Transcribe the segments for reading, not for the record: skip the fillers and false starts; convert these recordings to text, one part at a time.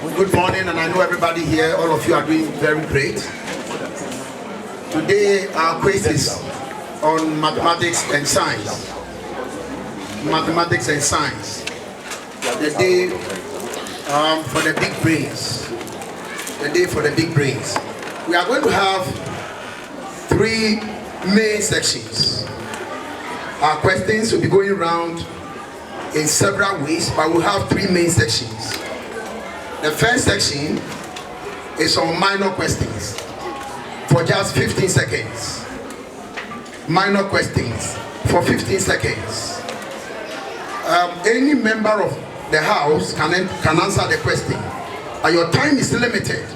Good morning, and I know everybody here, all of you are doing very great. Today our quiz is on mathematics and science. Mathematics and science. The day for the big brains. The day for the big brains. We are going to have 3 main sections. Our questions will be going around in several ways, but we'll have 3 main sections. The first section is on minor questions for just 15 seconds. Minor questions for 15 seconds. Any member of the house can answer the question, and your time is limited.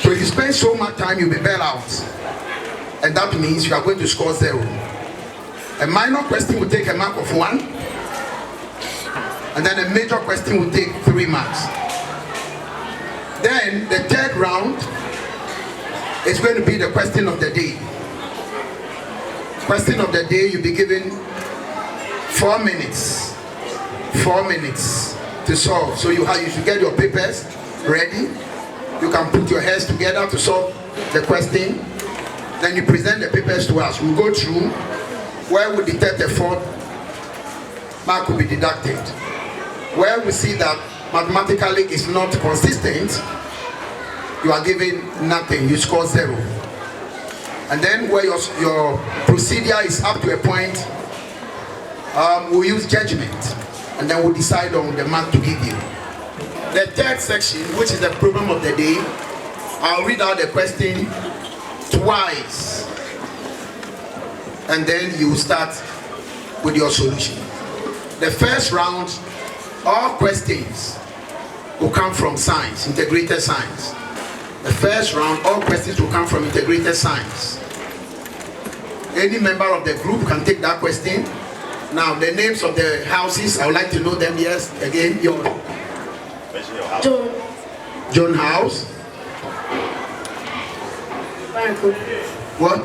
So if you spend so much time, you'll be bailed out, and that means you are going to score 0. A minor question will take a mark of 1, and then a major question will take 3 marks. Then the third round is going to be the question of the day. Question of the day, you'll be given 4 minutes. 4 minutes to solve. So you should get your papers ready. You can put your heads together to solve the question. Then you present the papers to us. We'll go through. Where we detect a fault, mark will be deducted. Where we see that mathematically it's not consistent, you are given nothing, you score 0. And then where your procedure is up to a point, we'll use judgment, and then we'll decide on the mark to give you. The third section, which is the problem of the day, I'll read out the question twice, and then you start with your solution. The first round, all questions will come from science, integrated science. The first round, all questions will come from integrated science. Any member of the group can take that question. Now, the names of the houses, I would like to know them. Yes, again, your John House. Barnacle. What?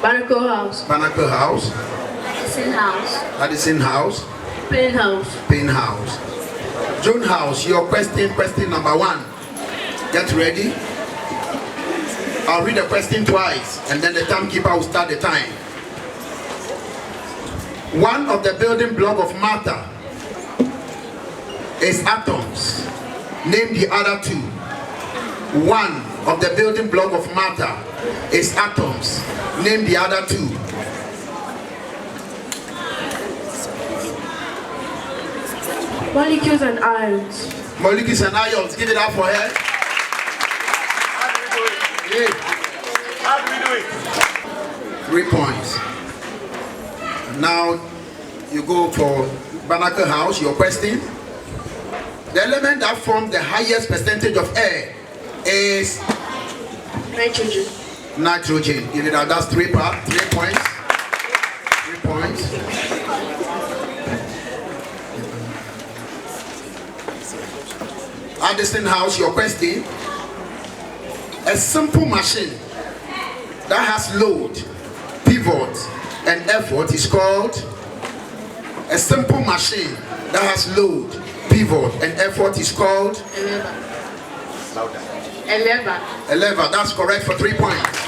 Barnacle House. Barnacle House. Addison House. Addison House. Payne House. Payne House. John House, your question number 1. Get ready. I'll read the question twice, and then the timekeeper will start the time. One of the building blocks of matter is atoms. Name the other 2. One of the building block of matter is atoms. Name the other 2. Molecules and ions. Molecules and ions. Give it up for her. How do we do it? 3 points. Now you go for Barnacle House. Your question. The element that forms the highest percentage of air is Nitrogen. Nitrogen. Give it out. That's 3 points. 3 points. Addison House, your question. A simple machine that has load, pivot, and effort is called a simple machine that has load, pivot, and effort is called A lever. a lever. That's correct for 3 points.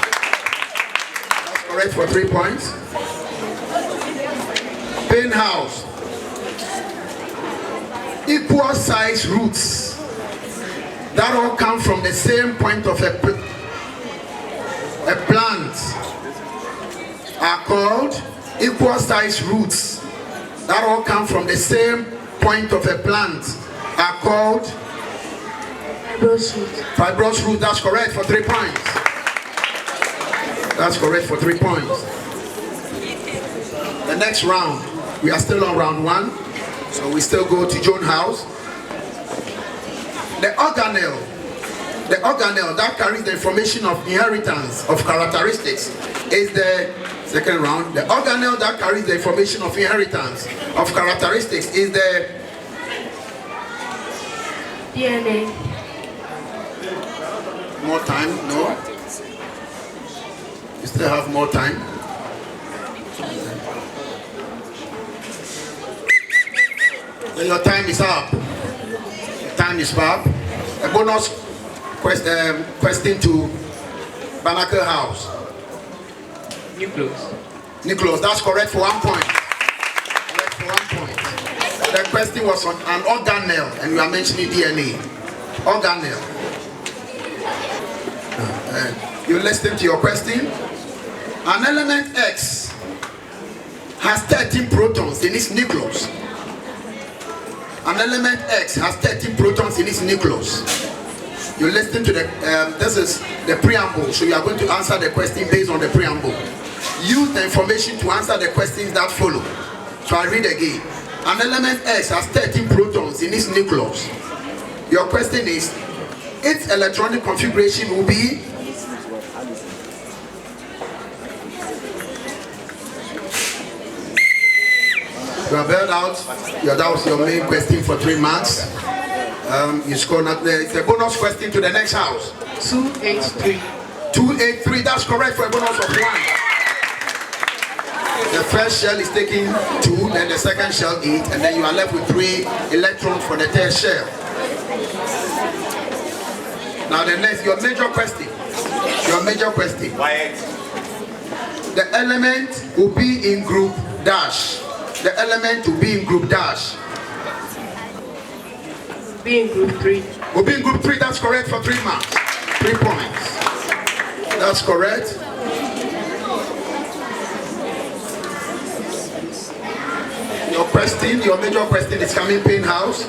That's correct for 3 points. Payne House. Equal size roots that all come from the same point of a plant are called equal size roots that all come from the same point of a plant are called Fibrous root. fibrous root. That's correct for 3 points. That's correct for 3 points. The next round, we are still on round 1, so we still go to John House. The organelle that carries the information of inheritance of characteristics is the second round. The organelle that carries the information of inheritance of characteristics is the DNA. more time. No, you still have more time. Then your time is up. time is up. A bonus question to Banaka House. Nicholas, that's correct for 1 point. Correct for 1 point. The question was on an organelle, and you are mentioning DNA. Organelle. You listen to your question. An element X has 13 protons in its nucleus. An element X has 13 protons in its nucleus. You listen to the, this is the preamble, so you are going to answer the question based on the preamble. Use the information to answer the questions that follow. So I read again. An element X has 13 protons in its nucleus. Your question is, its electronic configuration will be? You are bailed out. That was your main question for 3 months. You score not there. It's a bonus question to the next house. 283. 283, that's correct for a bonus of 1. The first shell is taking 2, then the second shell 8, and then you are left with 3 electrons for the third shell. Now the next, your major question. Your major question. Quiet. The element will be in group dash. The element will be in group dash. Be in group 3. Will be in group 3, that's correct for 3 marks. 3 points. That's correct. Your question, your major question is coming Pain House.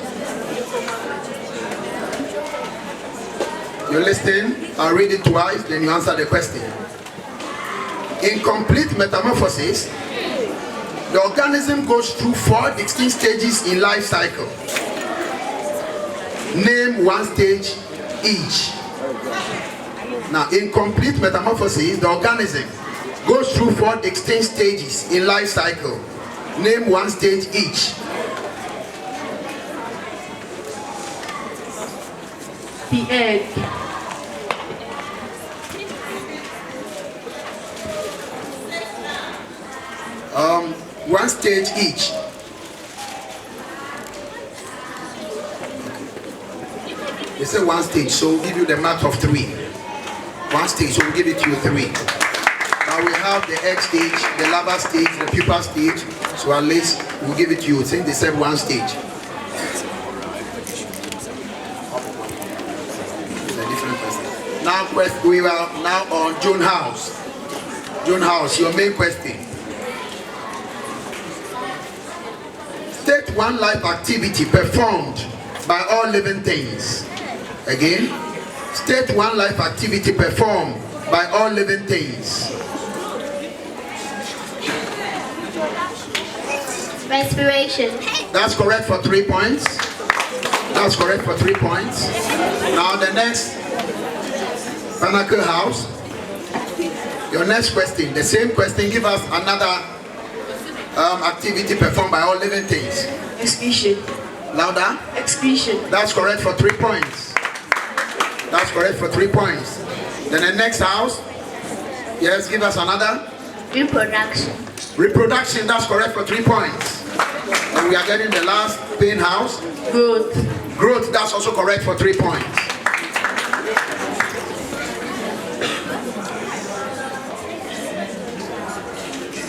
You listen, I'll read it twice, then you answer the question. In complete metamorphosis, the organism goes through 4 distinct stages in life cycle. Name 1 stage each. Now, in complete metamorphosis, the organism goes through 4 distinct stages in life cycle. Name 1 stage each. The egg. One stage each. They say 1 stage, so we'll give you the mark of 3. 1 stage, so we'll give it to you 3. Now we have the egg stage, the larva stage, the pupa stage. So at least we'll give it to you since they said 1 stage. It's a different question. Now we are now on June House. June House, your main question. State 1 life activity performed by all living things. Again, state 1 life activity performed by all living things. Respiration. That's correct for 3 points. That's correct for 3 points. Now the next, Panacle House. Your next question, the same question, give us another activity performed by all living things. Excretion. Louder. Excretion. That's correct for 3 points. That's correct for 3 points. Then the next house. Yes, give us another. Reproduction. Reproduction, that's correct for 3 points. And we are getting the last Pain House. Growth. Growth, that's also correct for 3 points.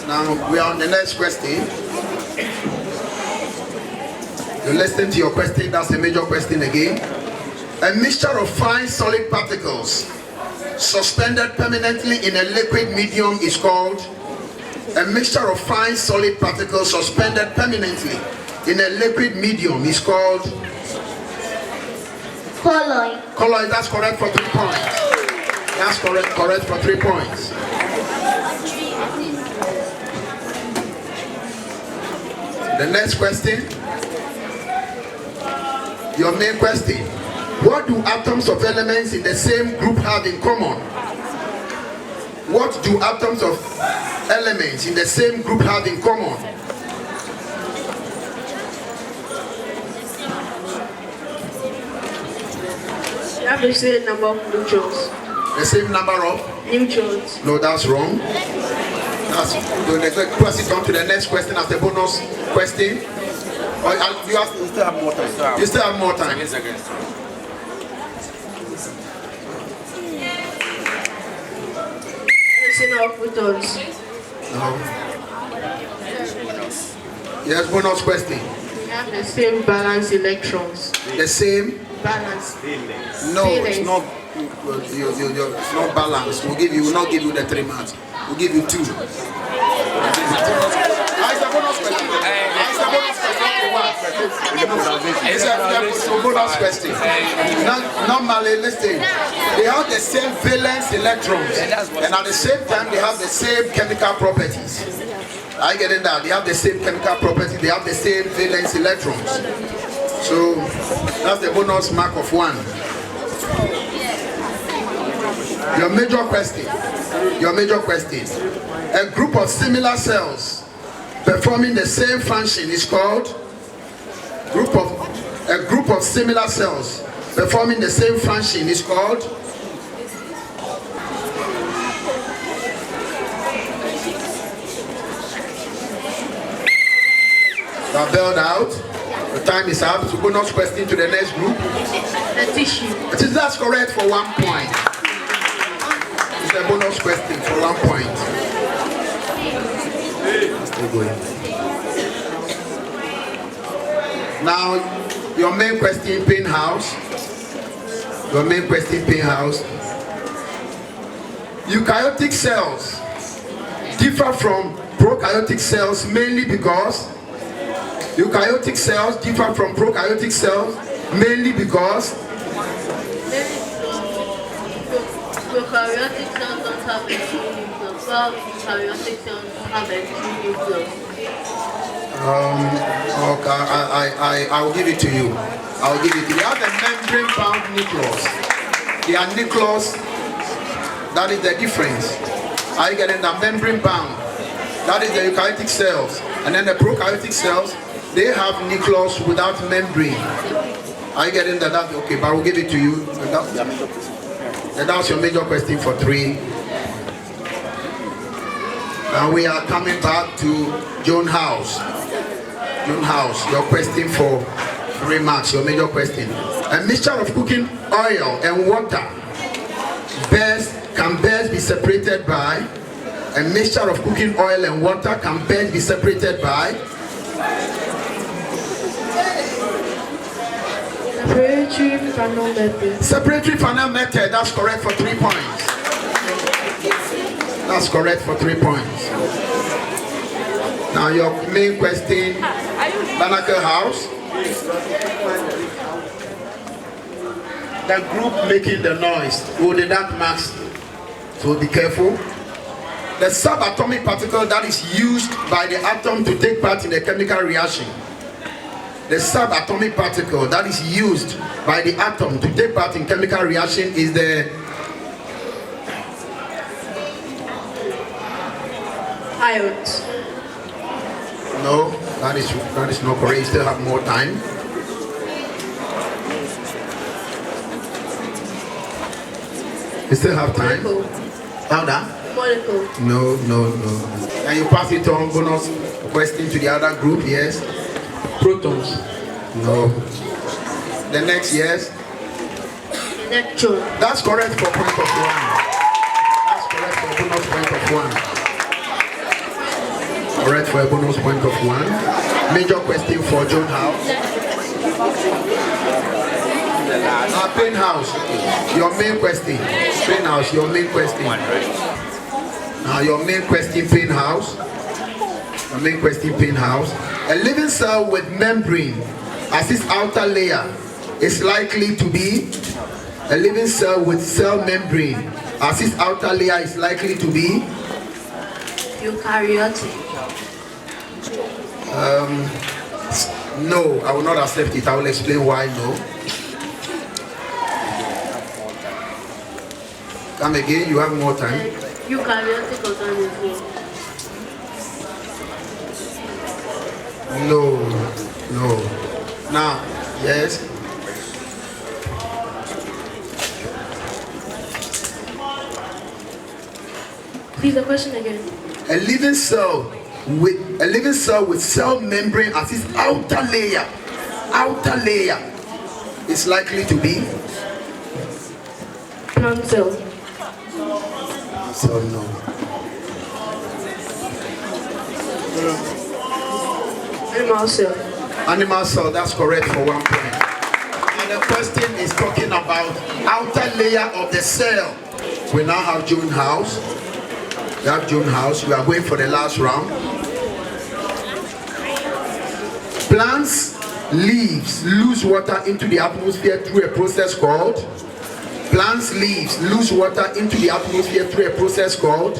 Now we are on the next question. You listen to your question, that's a major question again. A mixture of fine solid particles suspended permanently in a liquid medium is called? A mixture of fine solid particles suspended permanently in a liquid medium is called? Colloid. Colloid, that's correct for 3 points. That's correct for 3 points. The next question, your main question. What do atoms of elements in the same group have in common? What do atoms of elements in the same group have in common? You have the same number of neutrons. The same number of? Neutrons. No, that's wrong. That's, let's pass it on to the next question as a bonus question. Or you still have more time. You still have more time. Addition of photons. No. Yes, bonus question. We have the same balance electrons. The same? Balance. No, it's Valence. not. It's not balanced. We'll not give you the 3 marks. We'll give you 2. It's a bonus question. It's a bonus question. It's a bonus question. Normally, listen, they have the same valence electrons, and at the same time, they have the same chemical properties. I get it now. They have the same chemical properties. They have the same valence electrons. So that's the bonus mark of 1. Your major question. A group of similar cells performing the same function is called a group of similar cells performing the same function is called Now bailed out. The time is up. So bonus question to the next group. The tissue. That's correct for 1 point. It's a bonus question for 1 point. Still going. Now, your main question, pain house. Eukaryotic cells differ from prokaryotic cells mainly because prokaryotic cells Prokaryotic cells don't have a true nucleus, while eukaryotic cells have a true nucleus. Okay, I will give it to you. They have a membrane-bound nucleus. They are nucleus. That is the difference. Are you getting that? Membrane-bound? That is the eukaryotic cells. And then the prokaryotic cells, they have nucleus without membrane. Are you getting that? Okay, but I will give it to you. That's your major question for 3. Now we are coming back to Joan House. Your question for 3 marks, your major question. A mixture of cooking oil and water can best be separated by. A mixture of cooking oil and water can best be separated by. Separatory funnel method. That's correct for 3 points. Now your main question, Banaka House. The group making the noise. Who did that marks? So be careful. The subatomic particle that is used by the atom to take part in the chemical reaction. The subatomic particle that is used by the atom to take part in chemical reaction is the Ions. No, that is not correct. You still have more time. You still have time. Molecule. How that? Molecule. No. And you pass it on. Bonus question to the other group. Yes. Protons. No. The next, yes. Electron. That's correct for point of 1. That's correct for bonus point of 1. Correct for a bonus point of 1. Major question for John House. Pain House. Your main question. Pain House. Your main question. Now your main question, Pain House. Your main question, Pain House. A living cell with membrane as its outer layer is likely to be. A living cell with cell membrane as its outer layer is likely to be. Eukaryotic. No, I will not accept it. I will explain why no. Come again, you have more time. Eukaryotic organism. No. Now, yes. Please, the question again. A living cell with a living cell with cell membrane as its outer layer. Outer layer is likely to be Plant cell. so no. Animal cell. Animal cell, that's correct for 1 point. And the question is talking about outer layer of the cell. We now have June house. We have June house. We are going for the last round. Plants' leaves lose water into the atmosphere through a process called. Plants' leaves lose water into the atmosphere through a process called.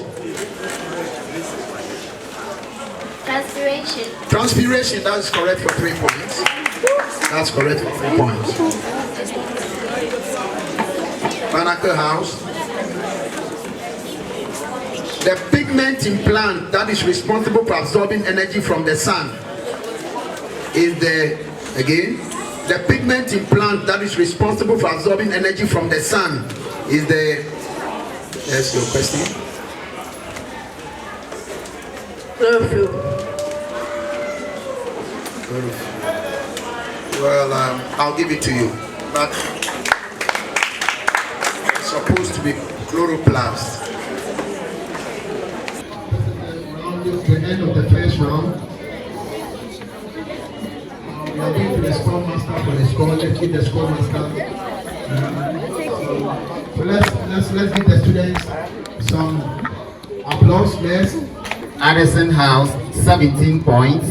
Transpiration. Transpiration, that is correct for 3 points. That's correct for 3 points. Banaka house. The pigment in plant that is responsible for absorbing energy from the sun is the, again, the pigment in plant that is responsible for absorbing energy from the sun is the, that's your question. Chlorophyll. Well, I'll give it to you, but it's supposed to be chloroplast. The end of the first round. We are going to the score master for the score. Let's give the score master. So let's give the students some applause, yes. Addison House 17 points.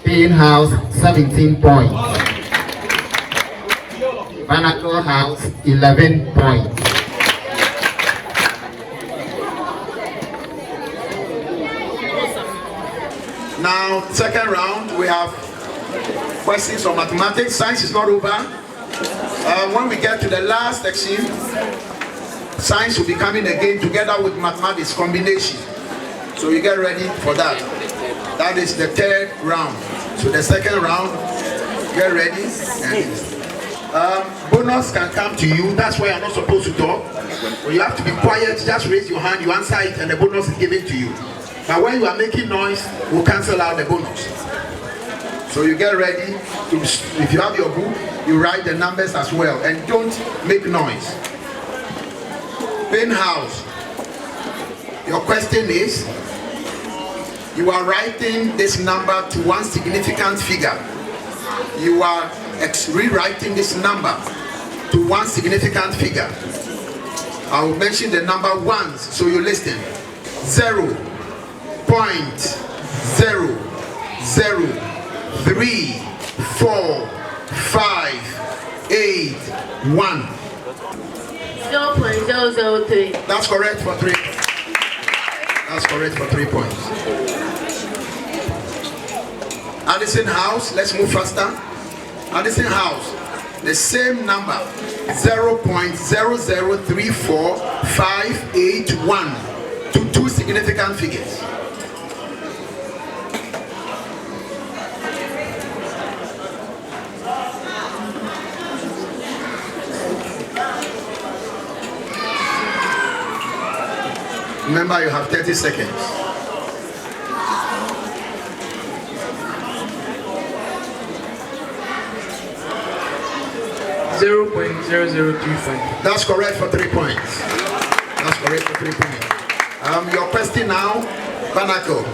Payne House 17 points. Banako House 11 points. Now, second round, we have questions on mathematics. Science is not over. When we get to the last section, science will be coming again together with mathematics combination. So you get ready for that. That is the third round. So the second round, get ready. Bonus can come to you. That's why you're not supposed to talk. Well, you have to be quiet. Just raise your hand. You answer it, and the bonus is given to you. But when you are making noise, we'll cancel out the bonus. So you get ready. If you have your book, you write the numbers as well, and don't make noise. Payne house. Your question is, you are writing this number to one significant figure. You are rewriting this number to one significant figure. I will mention the number once, so you listen. 0.0034581. 0.003. That's correct for 3. That's correct for 3 points. Addison House, let's move faster. Addison House, the same number, 0.0034581 to two significant figures. Remember, you have 30 seconds. .0035. That's correct for 3 points. That's correct for 3 points. Your question now, Banako.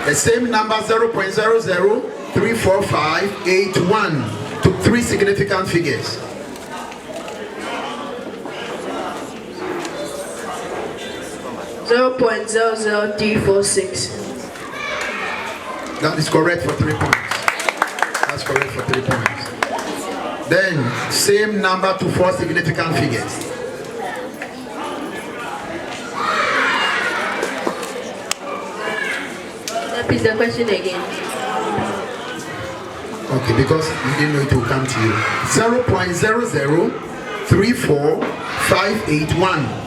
The same number 0.0034581 to three significant figures. .00346. That is correct for 3 points. That's correct for 3 points. Then, same number to four significant figures. Repeat the question again. Okay, because you didn't know it will come to you. 0.0034581.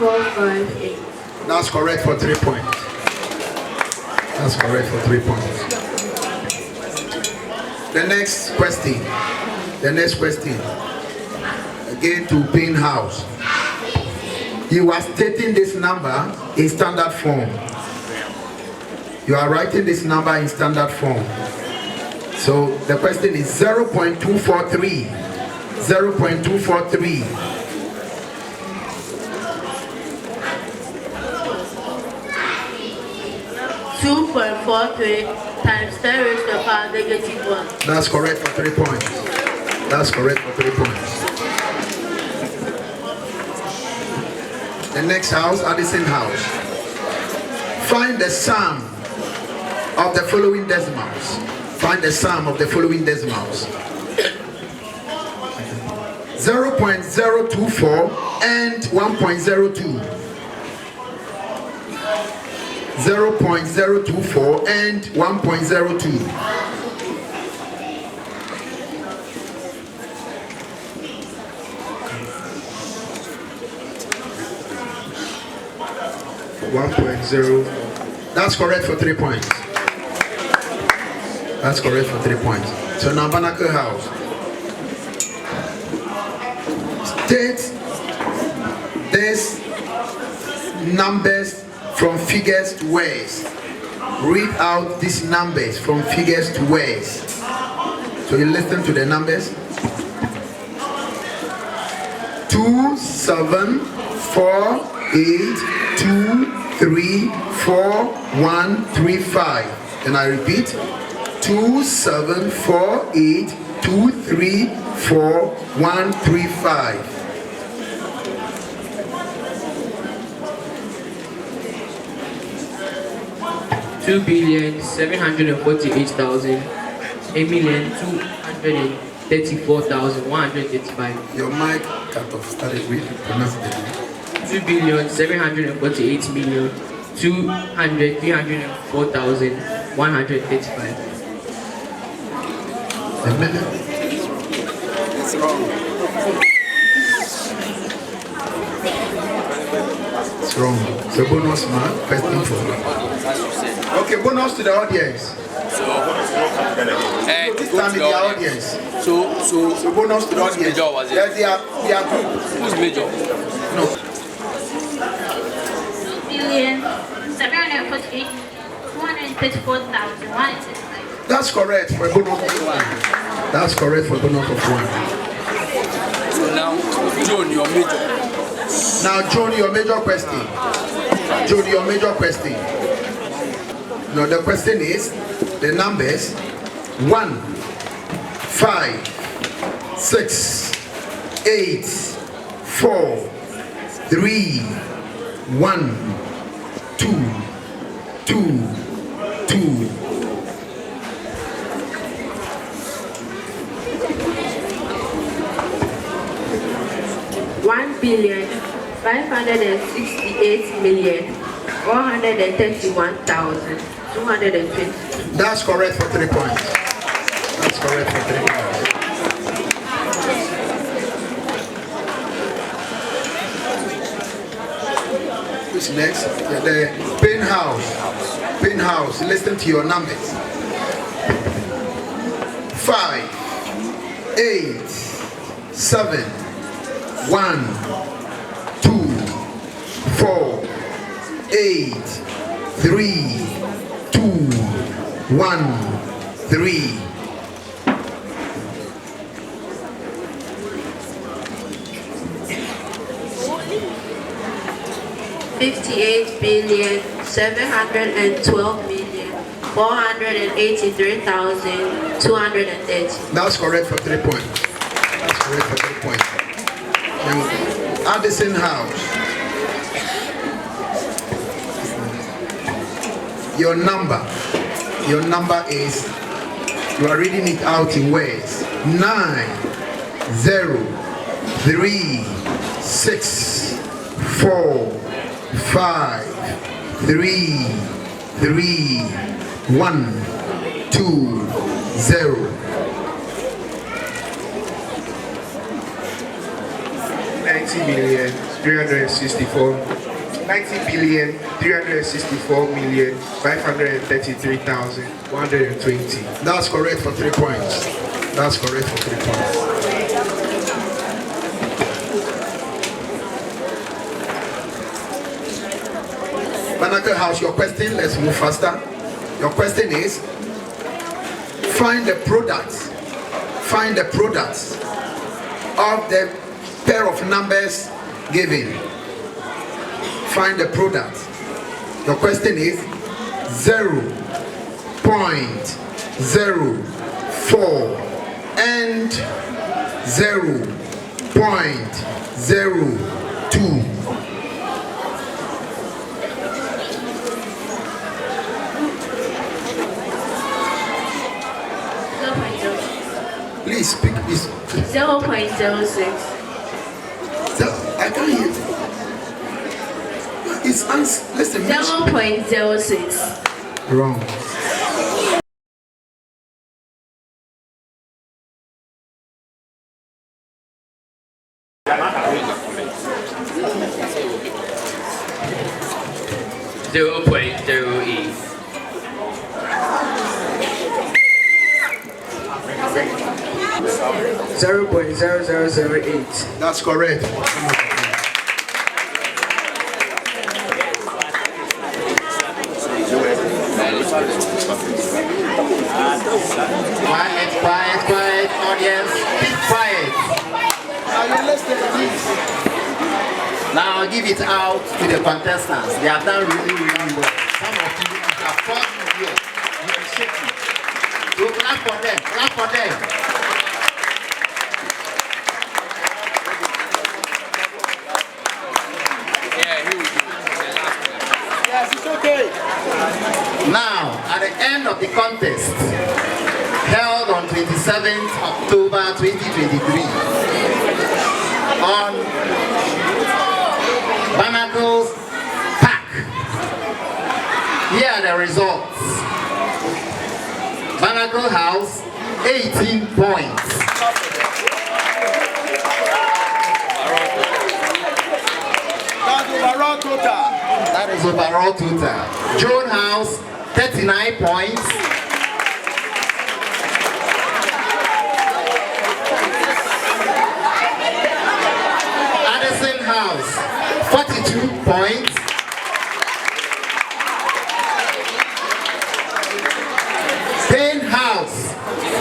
458. That's correct for 3 points. That's correct for 3 points. The next question. Again to Pin House. You are stating this number in standard form. You are writing this number in standard form. So the question is 0.243. 0.243. 2.43 times 10 raised to the power negative 1. That's correct for 3 points. That's correct for 3 points. The next house, Addison House. Find the sum of the following decimals. Find the sum of the following decimals. 0.024 and 1.02. 0.024 and 1.02. 1.0. That's correct for 3 points. That's correct for 3 points. So now Banaka House. State these numbers from figures to words. Read out these numbers from figures to words. So you listen to the numbers. 2, 7, 4, 8, 2, 3, 4, 1, 3, 5. And I repeat. 2, 7, 4, 8, 2, 3, 4, 1, 3, 5. 2,748,8,234,135. Your mic kind of started with pronounce the 2,748,304,135. a minute. It's wrong. It's wrong. So bonus mark, first info. Okay, bonus to the audience. This time in the audience. So bonus to the audience. Yes, they are group. Who's major? No. 2,748,234,135. That's correct for a bonus of 1. That's correct for a bonus of 1. So now, John, your major. Now, John, your major question. John, your major question. Now, the question is the numbers 1, 5, 6, 8, 4, 3, 1, 2, 2, 2. 1,568,431,220. That's correct for 3 points. That's correct for 3 points. Who's next? Yeah, the Pin House. Pin House. Listen to your numbers. 5, 8, 7, 1, 2, 4, 8, 3, 2, 1, 3. 58,712,483,230. That's correct for 3 points. That's correct for 3 points. Now, Addison House. Your number is, you are reading it out in words. 9, 0, 3, 6, 4, 5, 3, 3, 1, 2, 0. 90,000,000. $90,364,533,120. That's correct for 3 points. That's correct for 3 points. Banaka House, your question, let's move faster. Your question is, find the products of the pair of numbers given. Find the product. Your question is 0.04 and 0.02. Please speak, please. 0.06. I can't hear you. It's listen. 0.06. Wrong. $0.0008. That's correct. Quiet, audience, keep quiet. Now give it out to the contestants. They have done really well. Some of you have fought here. You are shaking. So clap for them. Yes, it's okay. Now, at the end of the contest, held on 27th October 2023, on Barnacle's Park, here are the results. Barnacle House, 18 points. That is overall total. Joan House, 39 points. Addison House, 42 points. Payne House,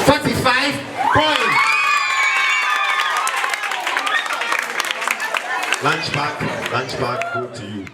45 points. Lunch back, go to you.